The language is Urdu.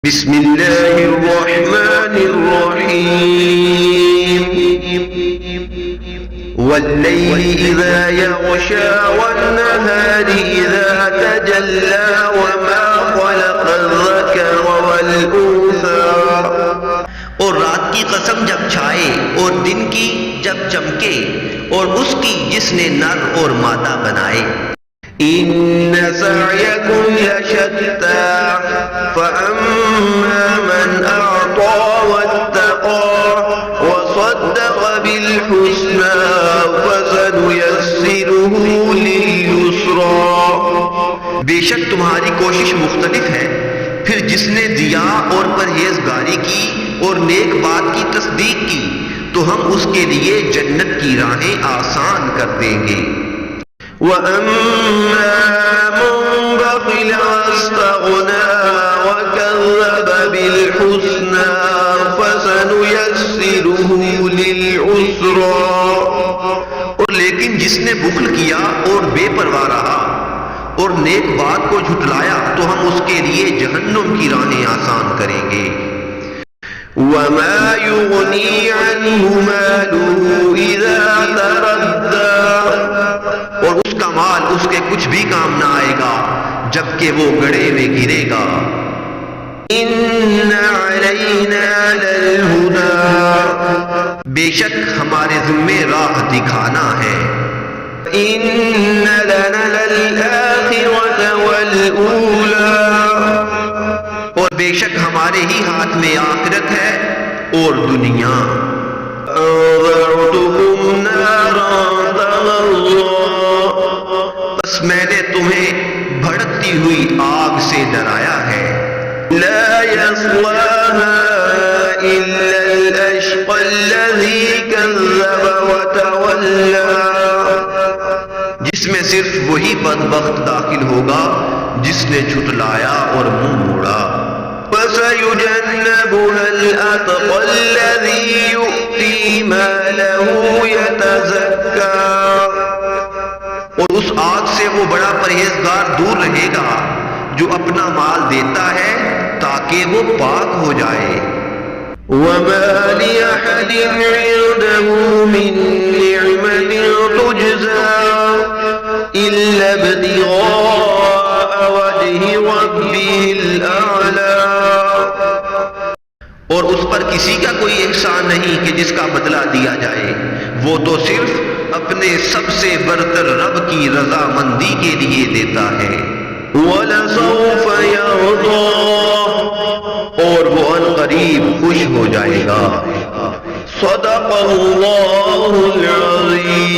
بسم الله الرحمن الرحيم والليل إذا يغشى والنهار إذا تجلى وما خلق الذكر والأنثى اور رات کی قسم جب چھائے اور دن کی جب چمکے اور اس کی جس نے نر اور مادہ بنائے إن سعيكم لشتى فأما من أعطى واتقى وصدق بالحسنى فسنيسره لليسرى بے شک تمہاری کوشش مختلف ہے، پھر جس نے دیا اور پرہیزگاری کی اور نیک بات کی تصدیق کی تو ہم اس کے لیے جنت کی راہیں آسان کر دیں گے۔ وَأَمَّا مَن بَخِلَ وَاسْتَغْنَىٰ وَكَذَّبَ بِالْحُسْنَىٰ فَسَنُيَسِّرُهُ لِلْعُسْرَىٰ اور لیکن جس نے بخل کیا اور بے پرواہ رہا اور نیک بات کو جھٹلایا تو ہم اس کے لیے جہنم کی راہیں آسان کریں گے۔ وَمَا يُغْنِي عَنْهُ مَالُهُ إِذَا تَرَدَّىٰ اور اس کا مال اس کے کچھ بھی کام نہ آئے گا جبکہ وہ گڑھے میں گرے گا۔ إِنَّ عَلَيْنَا لَلْهُدَىٰ بے شک ہمارے ذمے راہ دکھانا ہے۔ إِنَّ لَنَا لَلْآخِرَةَ وَالْأُولَىٰ اور بے شک ہمارے ہی ہاتھ میں آخرت ہے اور دنیا۔ أَنذَرْتُكُمْ نَارًا تَلَظَّىٰ بس میں نے تمہیں بھڑکتی ہوئی آگ سے ڈرایا ہے۔ لَا يَصْلَاهَا إِلَّا الْأَشْقَى الَّذِي كَذَّبَ وَتَوَلَّىٰ جس میں صرف وہی بدبخت داخل ہوگا جس نے جھٹلایا اور منہ موڑا۔ فَسَيُجَنَّبُهَا الْأَتْقَى الَّذِي يُؤْتِي مَالَهُ يَتَزَكَّىٰ اور اس آگ سے وہ بڑا پرہیزگار دور رہے گا جو اپنا مال دیتا ہے تاکہ وہ پاک ہو جائے۔ وَمَا لِأَحَدٍ عِندَهُ مِن نِّعْمَةٍ تُجْزَىٰ إِلَّا ابْتِغَاءَ وَجْهِ رَبِّهِ الْأَعْلَىٰ اور اس پر کسی کا کوئی احسان نہیں کہ جس کا بدلہ دیا جائے، وہ تو صرف اپنے سب سے برتر رب کی رضامندی کے لیے دیتا ہے۔ وَلَسَوْفَ يَرْضَىٰ اور وہ عنقریب خوش ہو جائے گا۔ صدق اللہ العظیم۔